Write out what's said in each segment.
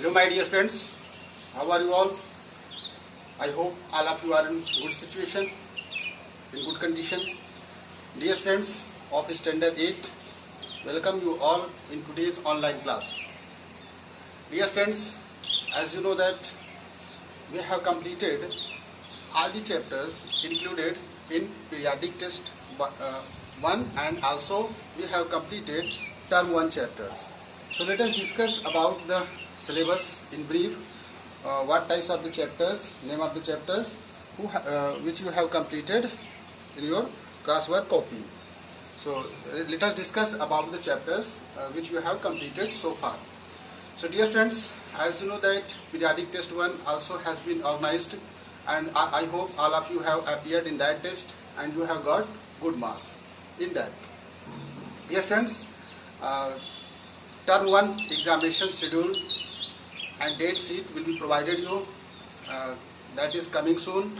Hello my dear friends, how are you all? I hope all of you are in good situation, in good condition. Dear friends of Standard 8, welcome you all in today's online class. Dear friends, as you know that we have completed all the chapters included in periodic test 1 and also we have completed term 1 chapters. So let us discuss about the syllabus in brief, what types of the chapters, name of the chapters which you have completed in your classwork copy. So let us discuss about the chapters which you have completed so far. So dear friends, as you know that periodic test 1 also has been organized and I hope all of you have appeared in that test and you have got good marks in that. Dear friends, term 1 examination schedule and date sheet will be provided you, that is coming soon.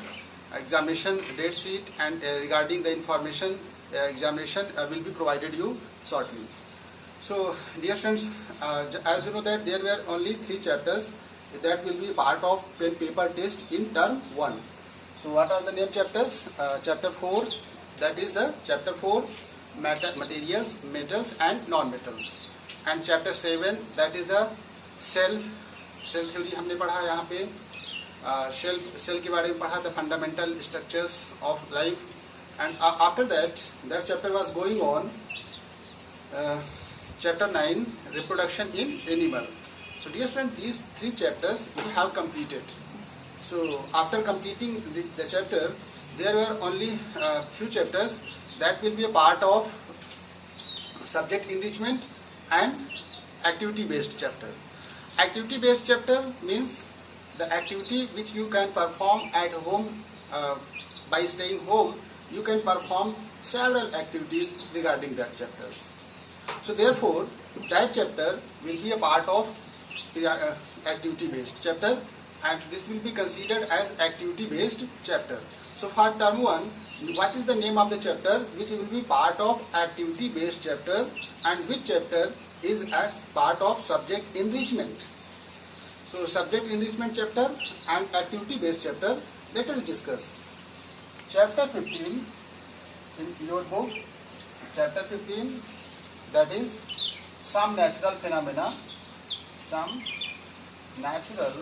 Examination date sheet and regarding the information examination will be provided you shortly. So dear friends, as you know that there were only 3 chapters that will be part of pen paper test in term 1. So what are the name chapters? Chapter 4, that is the chapter 4 materials, metals and non-metals, and chapter 7 that is the cell theory हमने पढ़ा यहाँ पे, cell के बारे में पढ़ा, the fundamental structures of life, and after that chapter was going on, chapter 9 reproduction in animal. So dear friend, these 3 chapters we have completed. So after completing the chapter, there were only few chapters that will be a part of subject enrichment and activity based chapter. Activity based chapter means the activity which you can perform at home. By staying home you can perform several activities regarding that chapters. So therefore that chapter will be a part of activity based chapter and this will be considered as activity based chapter. So for term 1, what is the name of the chapter which will be part of activity based chapter and which chapter is as part of subject enrichment? So subject enrichment chapter and activity based chapter, let us discuss. Chapter 15 in your book, chapter 15, that is some natural phenomena, some natural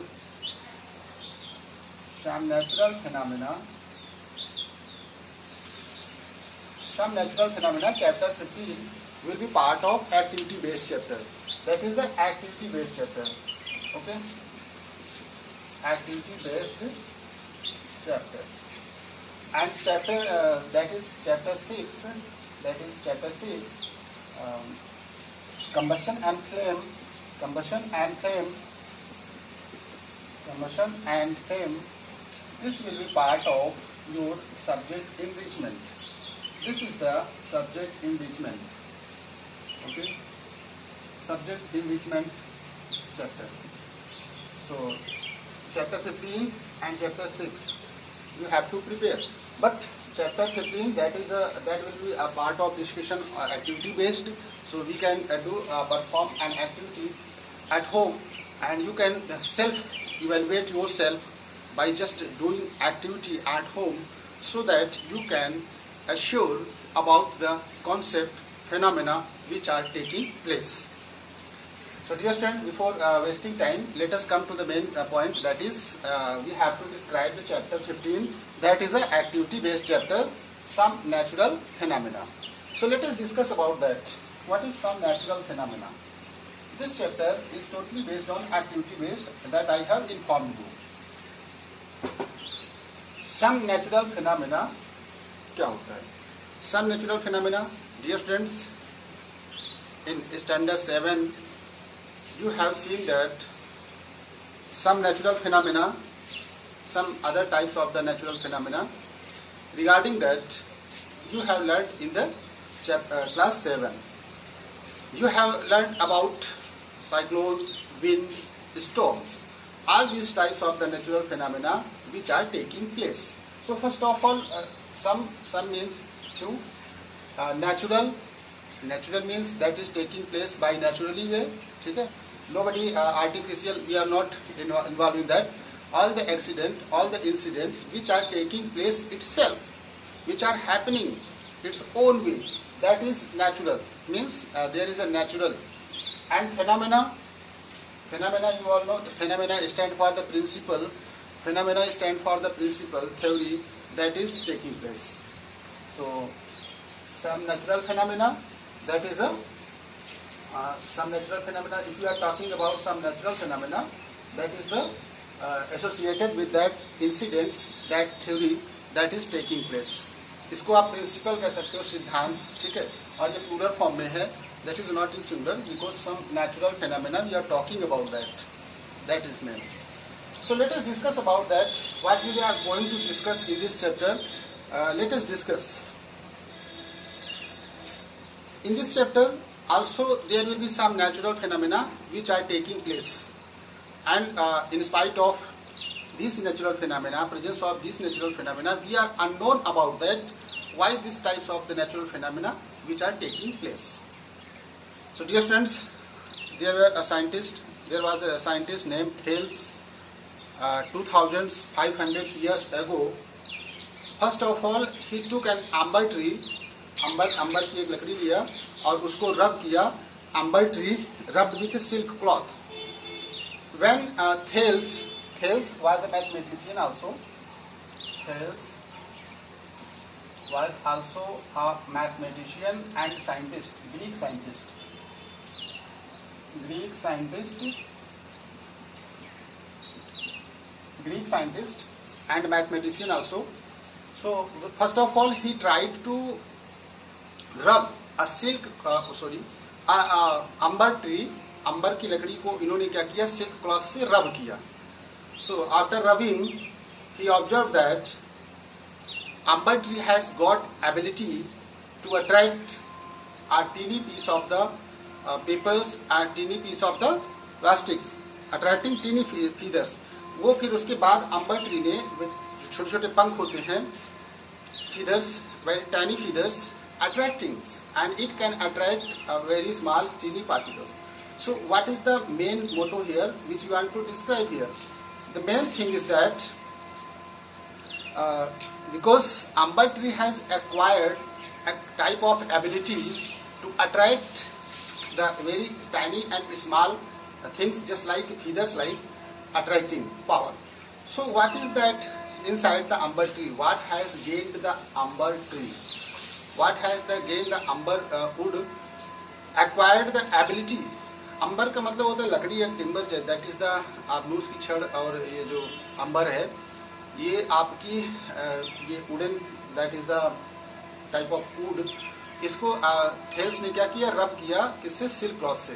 phenomena, chapter 15 will be part of activity based chapter. That is the activity based chapter. Okay, activity based chapter. And chapter that is chapter 6, combustion and flame, this will be part of your subject enrichment. This is the subject enrichment. Okay, subject enrichment chapter. So chapter 15 and chapter 6 you have to prepare, but chapter 15 that will be a part of discussion activity based. So we can perform an activity at home and you can self evaluate yourself by just doing activity at home so that you can assure about the concept phenomena which are taking place. So dear students, before wasting time, let us come to the main point, that is we have to describe the chapter 15, that is a activity based chapter, some natural phenomena. So let us discuss about that. What is some natural phenomena? This chapter is totally based on activity based that I have informed you. Some natural phenomena क्या होता है? Some natural phenomena, dear students, in standard 7 you have seen that some natural phenomena, some other types of the natural phenomena, regarding that you have learned in the class 7. You have learned about cyclone, wind, storms, all these types of the natural phenomena which are taking place. So first of all, some means through natural means that is taking place by naturally way, ठीक है? Nobody artificial, we are not involved in that. All the accident, all the incidents which are taking place itself, which are happening its own way, that is natural. Means there is a natural. And phenomena, you all know, phenomena stand for the principle, phenomena stand for the principle theory that is taking place. So some natural phenomena, that is a some natural phenomena. If you are talking about some natural phenomena, that is the associated with that incidents, that theory that is taking place. इसको आप principal कह सकते हो, सिद्धांत, ठीक है. और ये प्लूरल फॉर्म में है, that is not in singular because some natural phenomena we are talking about that is name. So let us discuss about that. What we are going to discuss in this chapter, let us discuss. In this chapter also there will be some natural phenomena which are taking place, and in spite of these natural phenomena, presence of these natural phenomena, we are unknown about that, why these types of the natural phenomena which are taking place. So dear friends, there was a scientist named Thales, 2500 years ago. First of all, he took an amber tree, अंबर की एक लकड़ी लिया और उसको रब किया. Amber tree rubbed with a silk cloth. When Thales was a mathematician also. Thales was also a mathematician and scientist, Greek scientist and mathematician also. So first of all, he tried to rub a silk, amber tree, अंबर की लकड़ी को इन्होंने क्या किया, silk cloth से रब किया. So after rubbing, he observed that amber tree has got ability to attract a teeny piece of the papers and teeny piece of the plastics, attracting teeny feathers. वो फिर उसके बाद amber tree ने छोटे छोटे पंख होते हैं, feathers, very tiny feathers, attracting, and it can attract very small teeny particles. So what is the main motto here which you want to describe here? The main thing is that because amber tree has acquired a type of ability to attract the very tiny and small things, just like feathers, like attracting power. So what is that inside the amber tree? What has gained the amber tree? What has gained the amber wood? Acquired the ability. अंबर का मतलब होता है लकड़ी, एक timber, that is the आबनूस की छड़, और ये जो अंबर है ये आपकी ये wooden, that is the type of would. इसको थेल्स ने क्या किया, रब किया, किससे, सिल्क क्लॉथ से.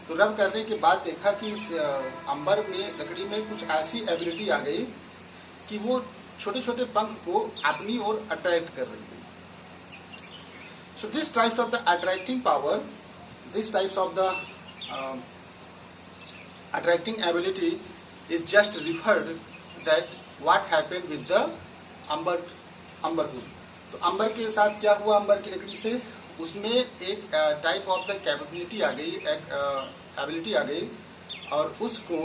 तो रब करने के बाद देखा कि इस अंबर में, लकड़ी में कुछ ऐसी एबिलिटी आ गई कि वो छोटे छोटे पंख को अपनी ओर अट्रैक्ट कर रही थी. So this types of the attracting power, this types of the attracting ability is just referred that what happened with the amber wood. तो अंबर के साथ क्या हुआ, अंबर की लकड़ी से उसमें एक टाइप ऑफ द कैपेबिलिटी आ गई, एक एबिलिटी आ गई, और उसको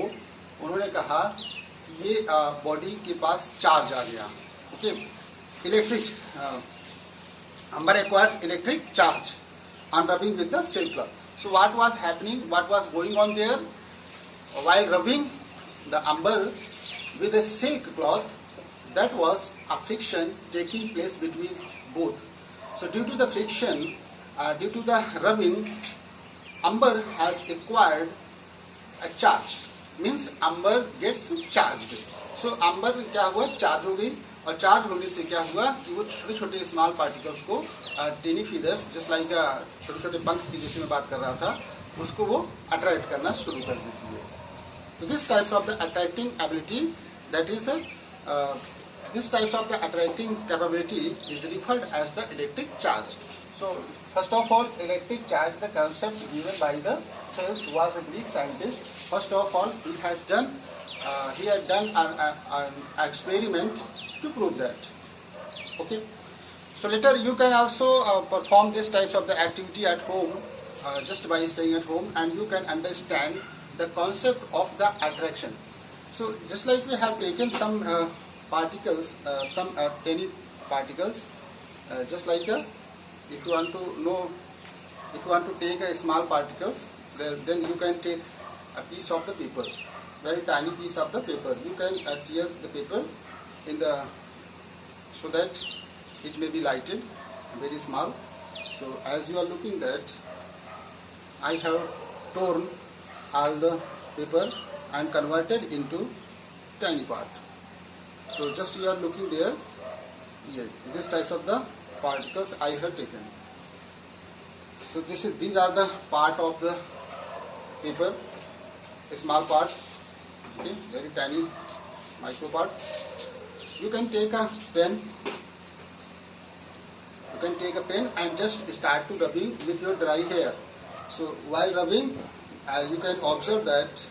उन्होंने कहा कि ये बॉडी के पास चार्ज आ गया. Okay, electric, amber acquires electric charge on rubbing with the silk cloth. So what was happening, what was going on there? While rubbing the amber with a silk cloth, that was a friction taking place between both. So due to the friction, due to the rubbing, amber has acquired a charge. Means amber gets charged. So amber क्या हुआ, charge हो गई, और charge होने से क्या हुआ कि वो छोटे छोटे स्मॉल पार्टिकल्स को, टेनी फीदर्स, जस्ट लाइक छोटे छोटे पंख की जैसे मैं बात कर रहा था, उसको वो अट्रैक्ट करना शुरू कर देती है. तो this types of the attracting ability, that is this types of the attracting capability is referred as the electric charge. So first of all, electric charge, the concept given by the Thales was a Greek scientist. First of all, he had done an experiment to prove that. Okay. So later you can also perform these types of the activity at home, just by staying at home, and you can understand the concept of the attraction. So just like we have taken some particles, some tiny particles, just like if you want to know, if you want to take a small particles, then you can take a piece of the paper, very tiny piece of the paper. You can tear the paper in the, so that it may be lighted, very small. So as you are looking that, I have torn all the paper and converted into tiny part. So just you are looking there, yeah, this types of the particles I have taken. So these are the part of the paper, a small part, okay, very tiny micro part. You can take a pen. You can take a pen and just start to rubbing with your dry hair. So while rubbing, you can observe that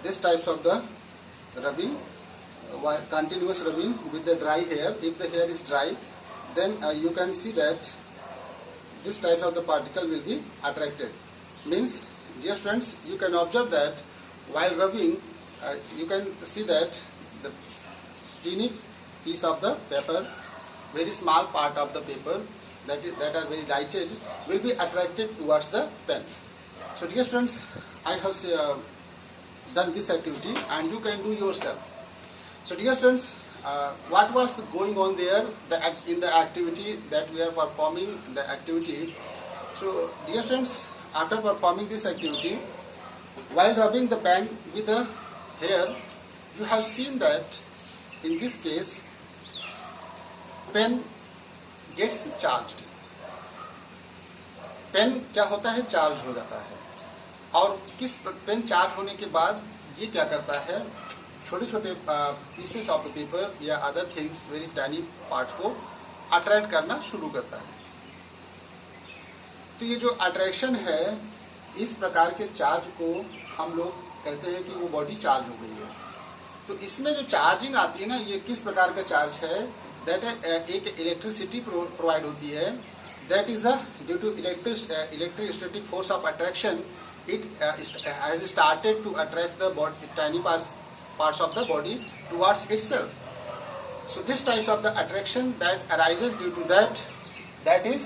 this types of the rubbing, continuous rubbing with the dry hair. If the hair is dry, then you can see that this type of the particle will be attracted. Means, dear students, you can observe that while rubbing, you can see that the teeny piece of the paper, very small part of the paper that are very lighted, will be attracted towards the pen. So dear students, I have done this activity and you can do yourself. So dear students, what was going on there in the activity that we are performing the activity? So dear students, after performing this activity, while rubbing the pen with the hair, you have seen that in this case pen gets charged. Pen क्या होता है, charge हो जाता है. और किस pen charge होने के बाद ये क्या करता है, छोटे छोटे पीसेस ऑफ द पेपर या other things, very tiny parts को अट्रैक्ट करना शुरू करता है. तो ये जो अट्रैक्शन है, इस प्रकार के चार्ज को हम लोग कहते हैं कि वो बॉडी चार्ज हो गई है. तो इसमें जो चार्जिंग आती है ना, ये किस प्रकार का चार्ज है, दैट एक इलेक्ट्रिसिटी प्रोवाइड होती है. That is due to electrostatic force of attraction, it has started to attract the body, tiny parts of the body towards itself. So this type of the attraction that arises due to that is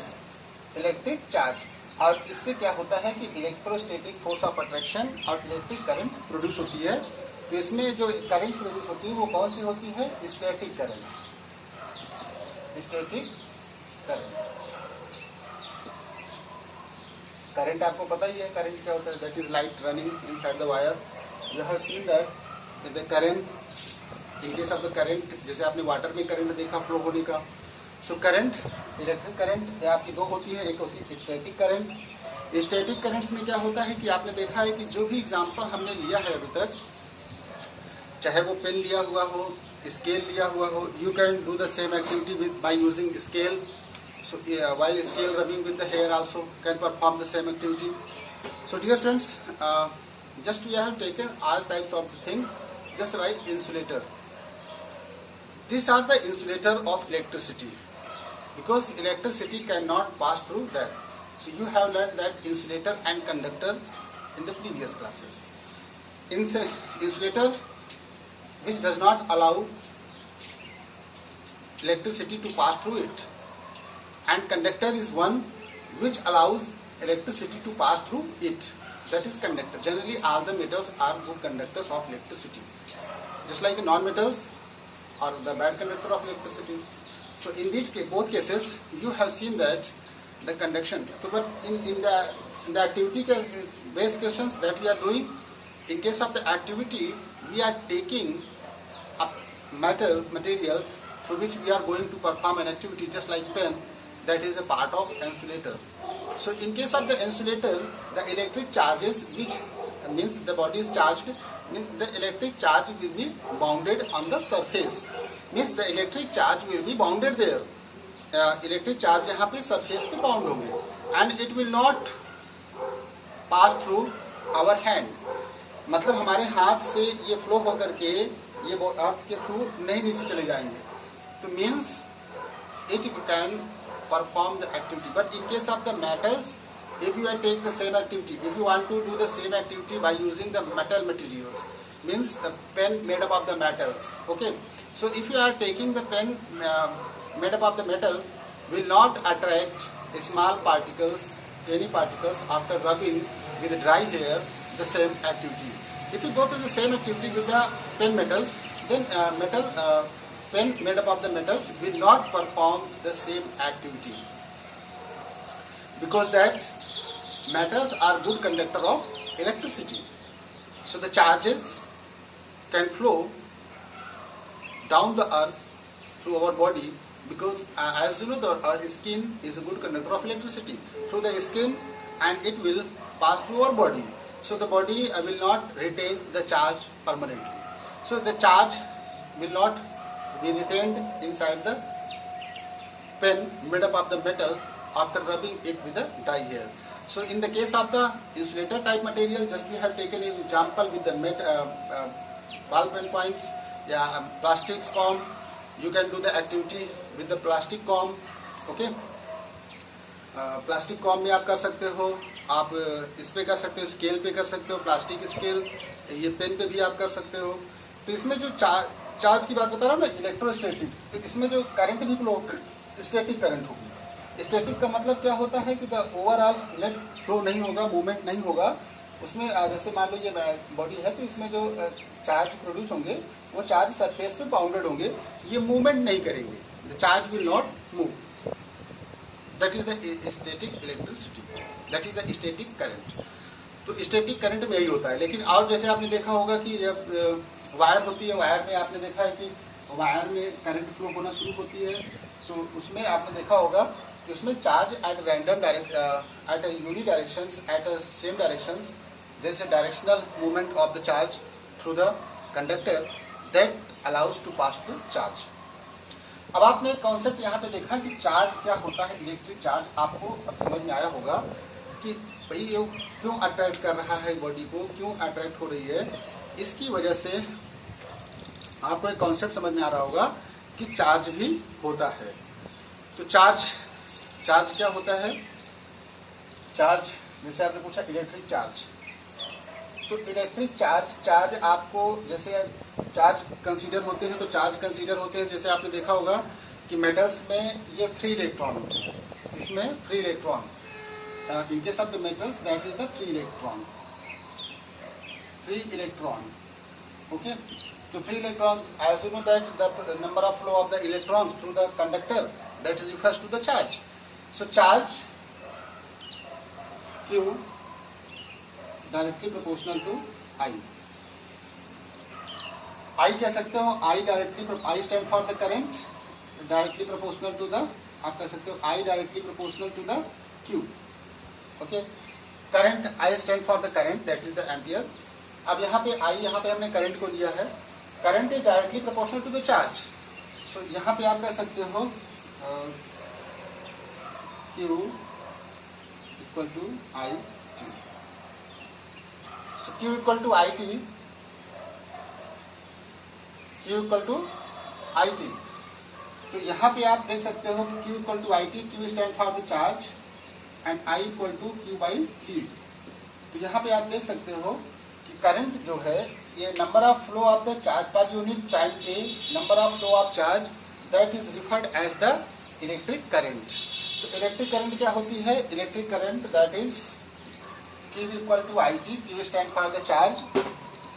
electric charge. और इससे क्या होता है कि electrostatic force of attraction और electric current produce होती है. तो इसमें जो करंट प्रोड्यूस होती है वो कौन सी होती है, static current. Static current, current आपको पता ही है करंट क्या होता है. That is light running inside the wire. You have seen that the current, in case of the current, जैसे आपने वाटर में करंट देखा फ्लो होने का. सो करंट, इलेक्ट्रिक करंट आपकी दो होती है, एक होती है स्टैटिक करंट. स्टैटिक करंट्स में क्या होता है कि आपने देखा है कि जो भी एग्जांपल हमने लिया है अभी तक, चाहे वो पेन लिया हुआ हो, स्केल लिया हुआ हो, you can do the same activity with by using scale. So while scale rubbing with the hair also can perform the same activity. So dear friends, just we have taken all types of things just like insulator. These are the insulator of electricity, because electricity cannot pass through that. So you have learned that insulator and conductor in the previous classes. Insulator which does not allow electricity to pass through it, and conductor is one which allows electricity to pass through it. That is conductor. Generally all the metals are good conductors of electricity, just like non-metals are the bad conductor of electricity. So in these both cases you have seen that the conduction. So but in the activity based questions that we are doing, in case of the activity we are taking up materials through which we are going to perform an activity, just like pen. That is a part of insulator. So in case of the insulator, the electric charges, which means the body is charged, means the electric charge will be bounded on the surface. Means the electric charge will be bounded there. Electric charge यहाँ पे surface पे bound होंगे, and it will not pass through our hand. मतलब हमारे हाथ से ये flow होकर के ये अर्थ के थ्रू नहीं नीचे चले जाएंगे. तो means it can perform the activity. But in case of the metals, if you take the same activity, if you want to do the same activity by using the metal materials, means the pen made up of the metals. Okay, so if you are taking the pen made up of the metals, will not attract small particles, tiny particles after rubbing with dry hair the same activity. If you go to the same activity with the pen metals, then pen made up of the metals will not perform the same activity, because that metals are good conductor of electricity. So the charges can flow down the earth through our body, because as you know, our skin is a good conductor of electricity through the skin, and it will pass through our body. So the body will not retain the charge permanently. So the charge will not be retained inside the pen made up of the metal after rubbing it with the dry hair. So in the case of the insulator type material, just we have taken an example with the ball pen points, plastics comb. You can do the activity with the plastic comb. Okay, plastic com में आप कर सकते हो, आप इस पे कर सकते हो, स्केल पे कर सकते हो, प्लास्टिक स्केल, ये पेन पे भी आप कर सकते हो. तो इसमें जो चार्ज की बात बता रहा हूँ मैं, इलेक्ट्रोस्टैटिक, तो इसमें जो करंट भी फ्लो, स्टैटिक करंट होगी. स्टैटिक का मतलब क्या होता है कि द ओवरऑल नेट फ्लो नहीं होगा, मूवमेंट नहीं होगा उसमें. जैसे मान लो ये बॉडी है, तो इसमें जो चार्ज प्रोड्यूस होंगे वो चार्ज सरफेस पे बाउंडेड होंगे, ये मूवमेंट नहीं करेंगे. The charge will not move. That is the static electricity, that is the static current. तो स्टैटिक करंट में यही होता है. लेकिन और जैसे आपने देखा होगा कि जब वायर होती है, वायर में आपने देखा है कि वायर में करंट फ्लो होना शुरू होती है, तो उसमें आपने देखा होगा कि उसमें charge at random at unidirections, at same directions, there is a directional movement of the charge through the conductor that allows to pass the charge. अब आपने कॉन्सेप्ट यहाँ पे देखा कि चार्ज क्या होता है, इलेक्ट्रिक चार्ज. आपको अब समझ में आया होगा कि भाई ये क्यों अट्रैक्ट कर रहा है बॉडी को, क्यों अट्रैक्ट हो रही है. इसकी वजह से आपको एक कॉन्सेप्ट समझ में आ रहा होगा कि चार्ज भी होता है. तो चार्ज क्या होता है. चार्ज जैसे आपने पूछा इलेक्ट्रिक चार्ज, तो इलेक्ट्रिक चार्ज आपको जैसे चार्ज कंसीडर होते हैं, तो चार्ज कंसीडर होते हैं जैसे आपने देखा होगा कि मेटल्स में ये फ्री इलेक्ट्रॉन होते हैं, इसमें free electron. In case of the metals that is the free electron. Okay, तो free electron, as you know that the number of flow of the electrons through the conductor that is refers to the charge. So charge Q directly proportional to I. I कह सकते हो, I stand for the current, directly proportional to the, आप कह सकते हो I directly proportional to the Q. Okay, current I stand for the current, that is the ampere. अब यहाँ पे यहाँ पे हमने करंट को लिया है, current is directly proportional to the charge. So यहाँ पे आप कह सकते हो Q equal to I T. So Q equal to IT, Q equal to IT. तो यहाँ पे आप देख सकते हो कि Q equal to IT, Q stand for the charge and I equal to Q by T. तो यहाँ पे आप देख सकते हो कि करंट जो है ये number of flow of the charge per unit time a, number of flow of charge, that is referred as the electric current. तो इलेक्ट्रिक करंट क्या होती है. Electric current that is Q equal to IT, Q stand for the charge,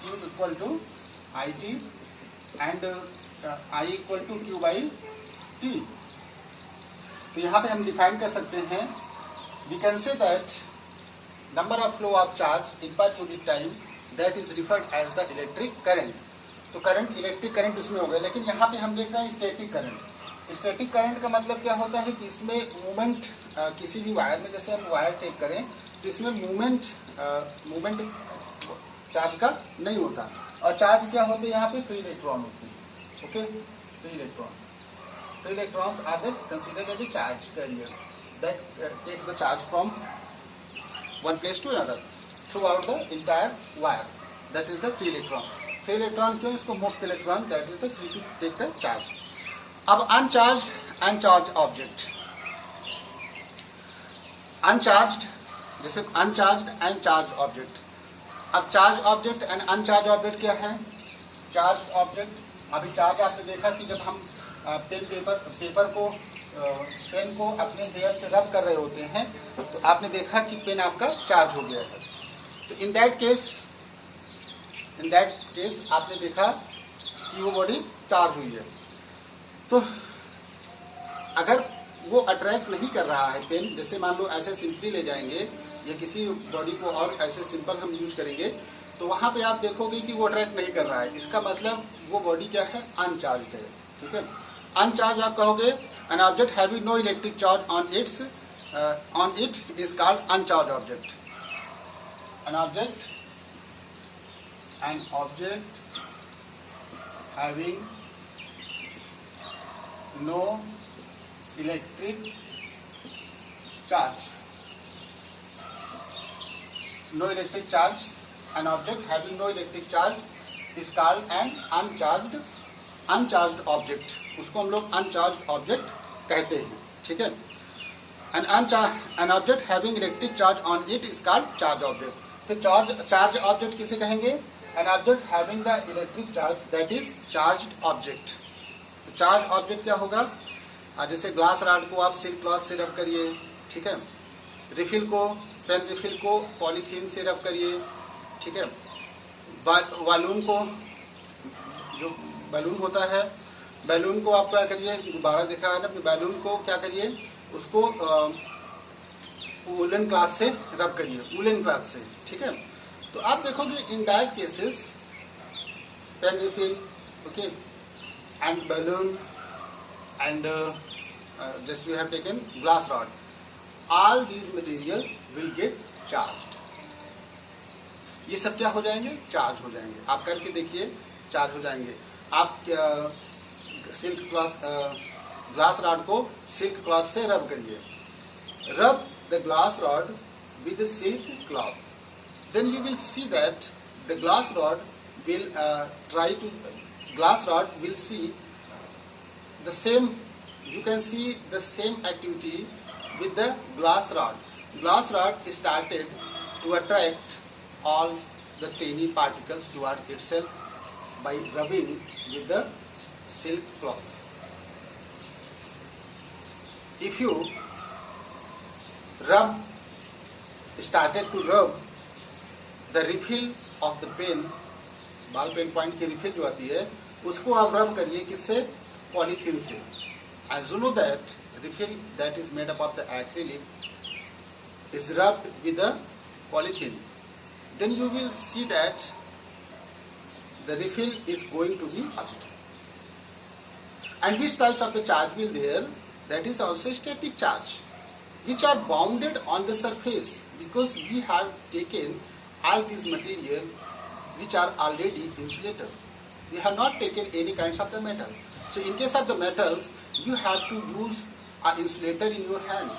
Q equal to IT and I equal to Q by T. तो यहाँ पे हम define कर सकते हैं, we can say that number of flow of charge in per unit time that is referred as the electric current. तो current, electric current उसमें हो गया. लेकिन यहाँ पे हम देख रहे हैं स्टैटिक करंट. स्टैटिक करंट का मतलब क्या होता है कि इसमें मूवमेंट, किसी भी वायर में जैसे हम वायर टेक करें तो इसमें मूवमेंट चार्ज का नहीं होता. और चार्ज क्या होते हैं यहाँ पे, फ्री इलेक्ट्रॉन होते हैं. Okay, free electrons are the considered as the charge carrier that takes the charge from one place to another throughout the entire wire, that is the free electron. Free electron क्यों, इसको मुक्त electron, that is the free to take the charge. अब uncharge object. Uncharged जैसे uncharge and charge object. अब charge object and uncharge object क्या है? Charge object, अभी charge आपने देखा कि जब हम पेपर को पेन को अपने हेयर से रब कर रहे होते हैं तो आपने देखा कि पेन आपका चार्ज हो गया है। तो इन दैट केस आपने देखा कि वो बॉडी चार्ज हुई है। तो अगर वो अट्रैक्ट नहीं कर रहा है पेन, जैसे मान लो ऐसे सिंपली ले जाएंगे या किसी बॉडी को और ऐसे सिंपल हम यूज करेंगे तो वहाँ पे आप देखोगे कि वो अट्रैक्ट नहीं कर रहा है, इसका मतलब वो बॉडी क्या है? अनचार्ज है। ठीक है, अनचार्ज आप कहोगे an object having no electric charge on it is called uncharge object. An object having no electric charge, an object having no electric charge is called an uncharged object। उसको हम लोग uncharged object कहते हैं। ठीक है, an object having electric charge on it is called charge object। फिर charge object किसे कहेंगे? An object having the electric charge, that is charged object। तो चार्ज ऑब्जेक्ट क्या होगा? जैसे ग्लास रॉड को आप सिल्क क्लॉथ से रब करिए, ठीक है, पेन रिफिल को पॉलीथीन से रब करिए, ठीक है, बालून को, जो बैलून होता है, बैलून को आप क्या करिए, गुब्बारा देखा है ना, बैलून को क्या करिए, उसको वूलन क्लॉथ से रब करिए, वूलन क्लॉथ से। ठीक है, तो आप देखोगे in that cases pen refill, okay, and balloon and just we have taken glass rod, all these material will get charged. ये सब क्या हो जाएंगे? चार्ज हो जाएंगे। आप करके देखिए, चार्ज हो जाएंगे। आप सिल्क क्लॉथ, ग्लास रॉड को सिल्क क्लॉथ से रब करिए, रब the glass rod with silk cloth, then you will see that the glass rod will see the same, you can see the same activity with the glass rod. Glass rod started to attract all the tiny particles toward itself by rubbing with the silk cloth. If you started to rub the refill of the pen, ball pen point की refill जो आती है उसको आप रब करिए, किससे? Polythene से। As you know that refill that is made up of the acrylic is rubbed with the polythene, then you will see that the refill is going to be charged. And which types of the charge will there? That is also static charge which are bounded on the surface, because we have taken all these material which are already insulated. We have not taken any kinds of the metal. So in case of the metals, you have to use an insulator in your hand.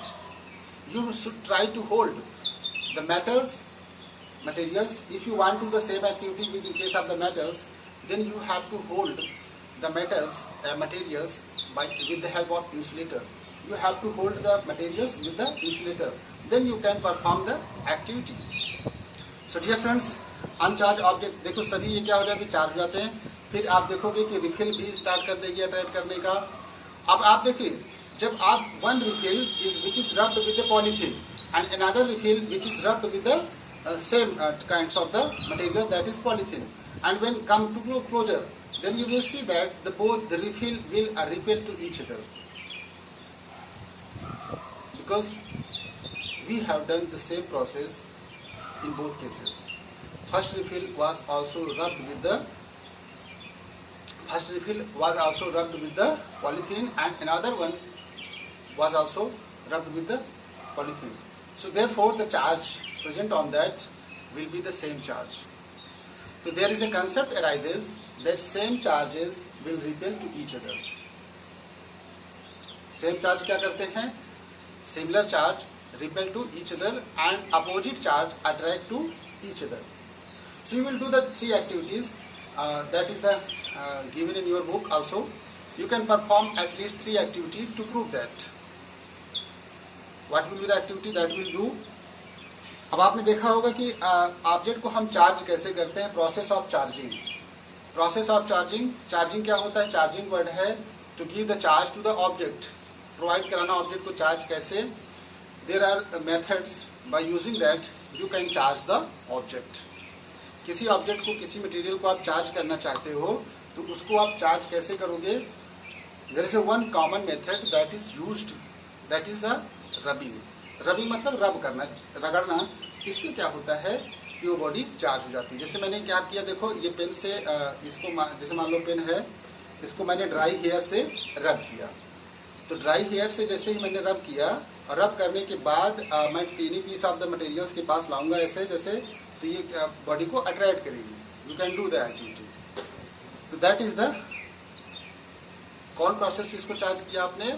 You should try to hold the materials. If you want to do the same activity with in case of the metals, then you have to hold the materials with the help of insulator. You have to hold the materials with the insulator. Then you can perform the activity. So dear students, अनचार्ज object देखो सभी ये क्या हो जाते हैं? Charge हो जाते हैं। फिर आप देखोगे कि रिफिल भी स्टार्ट कर देगी अट्रैक्ट करने का। अब आप देखिए, जब आप one refill which is rubbed with the polythene and another refill which is rubbed with the same kinds of the material that is polythene, and when come to closer, then you will see that both the refill will repel to each other, because we have done the same process in both cases. First refill was also rubbed with the polythene, and another one was also rubbed with the polythene. So therefore the charge present on that will be the same charge. So there is a concept arises that same charges will repel to each other. Same charge क्या करते हैं? Similar charge repel to each other and opposite charge attract to each other. So you will do the three activities that is given in your book also. You can perform at least 3 activities to prove that. What will be the activity that we will do? अब आपने देखा होगा कि object को हम charge कैसे करते हैं, process of charging. Process of charging, charging क्या होता है, चार्जिंग वर्ड है to give the charge to the object, provide कराना ऑब्जेक्ट को चार्ज कैसे। There are methods by using that you can charge the object. किसी ऑब्जेक्ट को, किसी मटेरियल को आप चार्ज करना चाहते हो तो उसको आप चार्ज कैसे करोगे। There is one common method that is used, that is a rubbing. Rubbing मतलब रब करना, रगड़ना। इससे क्या होता है कि वो बॉडी चार्ज हो जाती है। जैसे मैंने क्या किया, देखो ये पेन से इसको जैसे मान लो पेन है, इसको मैंने ड्राई हेयर से रब किया। तो ड्राई हेयर से जैसे ही मैंने रब किया, और रब करने के बाद मैं tiny piece of the materials के पास लाऊंगा ऐसे जैसे, तो ये बॉडी को अट्रैक्ट करेगी। You can do the activity. तो दैट इज द कौन प्रोसेस इसको चार्ज किया आपने,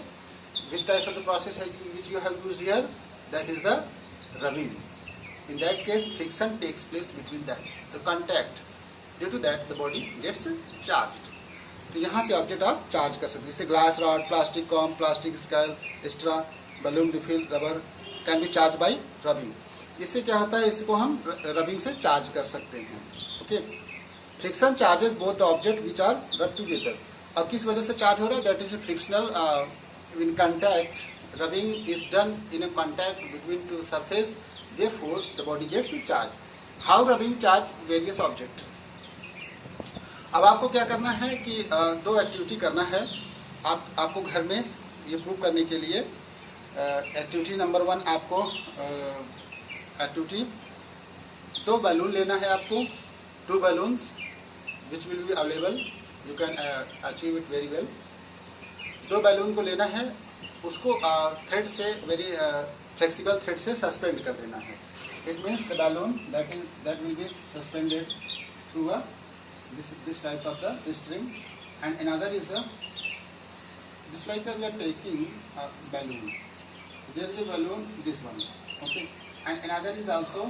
विच types of the process which you have used here, that is the rubbing. In that case, friction takes place between the contact. Due to that, the body gets charged. तो यहाँ से object आप charge कर सकते हैं, जैसे glass rod, plastic com, plastic scale, straw, balloon refill, rubber can be charge by rubbing. इससे क्या होता है, इसको हम रबिंग से चार्ज कर सकते हैं। Okay, friction charges both the object which are rub together. अब किस वजह से चार्ज हो रहा है, that is frictional in contact. Rubbing is done in a contact between two surface, therefore the body gets charged. How rubbing charge various object. अब आपको क्या करना है कि दो एक्टिविटी करना है आपको घर में ये प्रूव करने के लिए। एक्टिविटी नंबर 1 आपको एक्टिविटी, 2 बैलून लेना है आपको, 2 balloons which will be available, you can achieve it very well. 2 balloon को लेना है, उसको थ्रेड से वेरी फ्लेक्सिबल थ्रेड से सस्पेंड कर देना है। It means the balloon that will be suspended through a this types of the string, and another is a, just like we are taking a balloon. There is a balloon, this one, okay, and another is also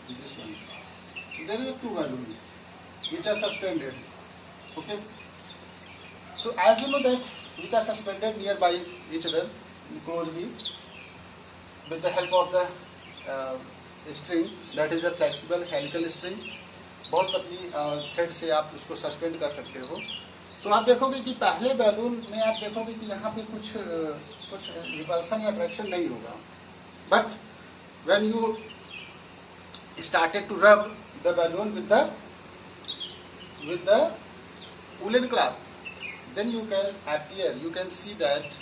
this one. So there is 2 balloons which are suspended. Okay, so as you know that which are suspended nearby each other closely with the help of the string, that is a flexible helical string. बहुत पतली thread से आप उसको suspend कर सकते हो। तो आप देखोगे कि पहले बैलून में आप देखोगे कि यहाँ पे कुछ रिपल्सन या अट्रैक्शन नहीं होगा, but when you started to rub the balloon with the woolen cloth, then you can see that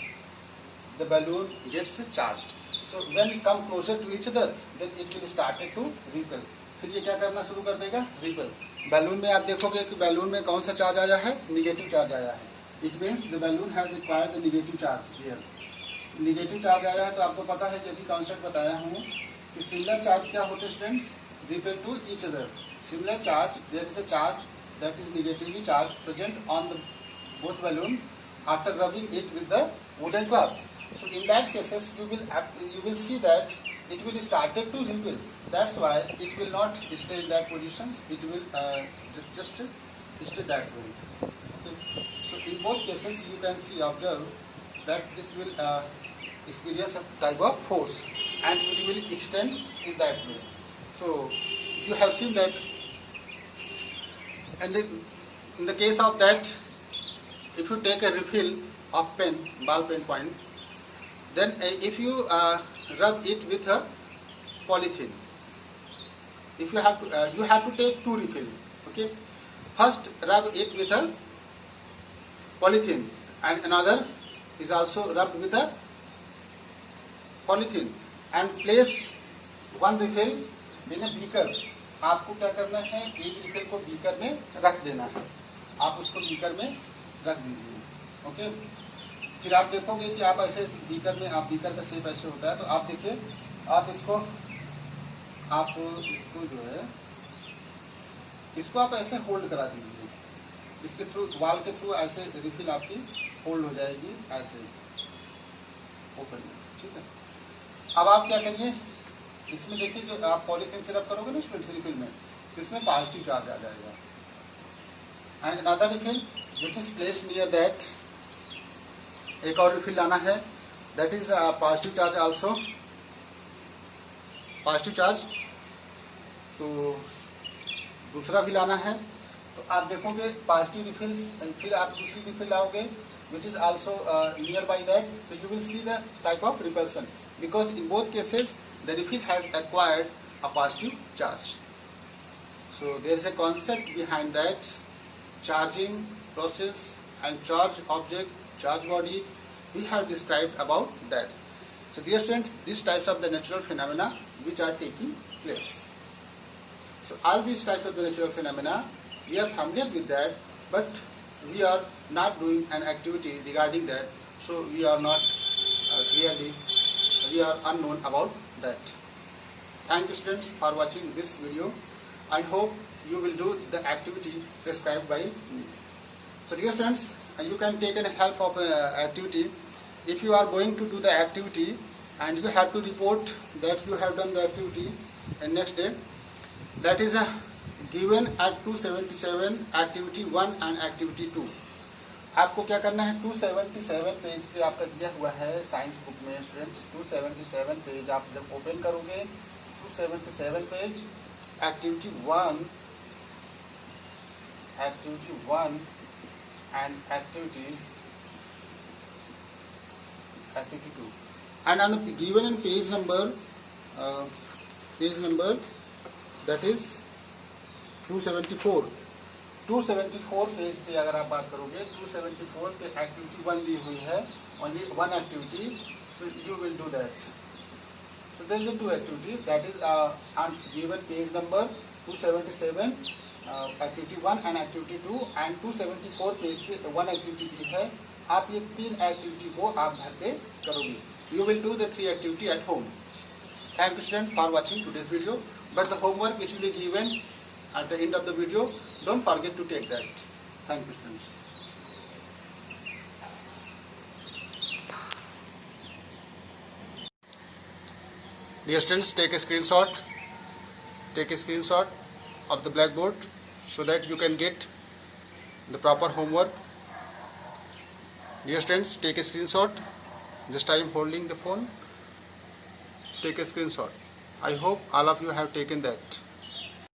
the balloon gets charged. So when it come closer to each other, then it will start to repel. फिर ये क्या करना शुरू कर देगा, ripple. Balloon में आप देखोगे कि बैलून में कौन सा चार्ज आया है, निगेटिव चार्ज आया है। It means the balloon has acquired the negative charge here. Negative charge आया है तो आपको पता है कि अभी कॉन्सेप्ट बताया हूँ कि सिमिलर चार्ज क्या होते हैं students, repel to each other. Similar charge, there is a charge that is negatively charge present on the both balloon after rubbing it with the wooden cloth. So in that cases you will see that it will started to repel. That's why it will not stay in that positions. It will just stay that way. Okay. So in both cases you can see, observe that this will experience a type of force and it will extend in that way. So you have seen that, and in the case of that, if you take a refill of pen, ball pen point, then if you rub it with a polythene, if you have to take 2 refill. Okay, first rub it with a polythene and another is also rubbed with a polythene and place 1 refill in a beaker. आपको क्या करना है, एक refill को beaker में रख देना है, आप उसको बीकर में रख दीजिए। ओके, फिर आप देखोगे कि आप ऐसे बीकर में, आप बीकर का शेप ऐसे होता है, तो आप देखिए आप इसको जो है इसको आप ऐसे होल्ड करा दीजिए, इसके थ्रू, वाल के थ्रू ऐसे रिफिल आपकी होल्ड हो जाएगी ऐसे ओपन, ठीक है। अब आप क्या करिए, इसमें देखिए जो आप पॉलीथीन से रब करोगे ना स्टूडेंट्स रिफिल में, इसमें पॉजिटिव चार्ज आ जाएगा। And another refill which is placed near that, एक और रिफिल लाना है, that is positive charge also, positive charge तो दूसरा भी लाना है, तो आप देखोगे पॉजिटिव रिफिल्स, फिर आप दूसरी रिफिल लाओगे which is also nearby that, so you will see the type of repulsion, because in both cases the refill has acquired a positive charge. So there is a concept behind that, charging process and charge object, charge body, we have described about that. So dear students, these types of the natural phenomena which are taking place. So all these types of the natural phenomena, we are familiar with that, but we are not doing an activity regarding that, so we are not clearly, we are unknown about that. Thank you students for watching this video. I hope you will do the activity prescribed by me. So dear students, you can take a help of activity. If you are going to do the activity and you have to report that you have done the activity and next day, that is given at 277 activity 1 and activity 2. आपको क्या करना है, 277 page पे आपका दिया हुआ है science book में स्टूडेंट्स, 277 पेज आप जब ओपन करोगे, 277 page activity 1 and activity 2, and on the given in page number that is 274 page पे अगर आप बात करोगे, 274 पे एक्टिविटी 1 ली हुई है, only 1 activity, so you will do that. So there is a 2 activity, that is on given page number 277 activity 1 and activity 2, and 274 page पे 1 activity दी है. आप ये 3 एक्टिविटी को आप घर पे करोगे. You will do the 3 activity at home. Thank you students for watching today's video. But the homework which will be given at the end of the video, don't forget to take that. Thank you students. Dear students, take a screenshot of the blackboard so that you can get the proper homework. Dear students, take a screenshot. Just I am holding the phone. Take a screenshot. I hope all of you have taken that.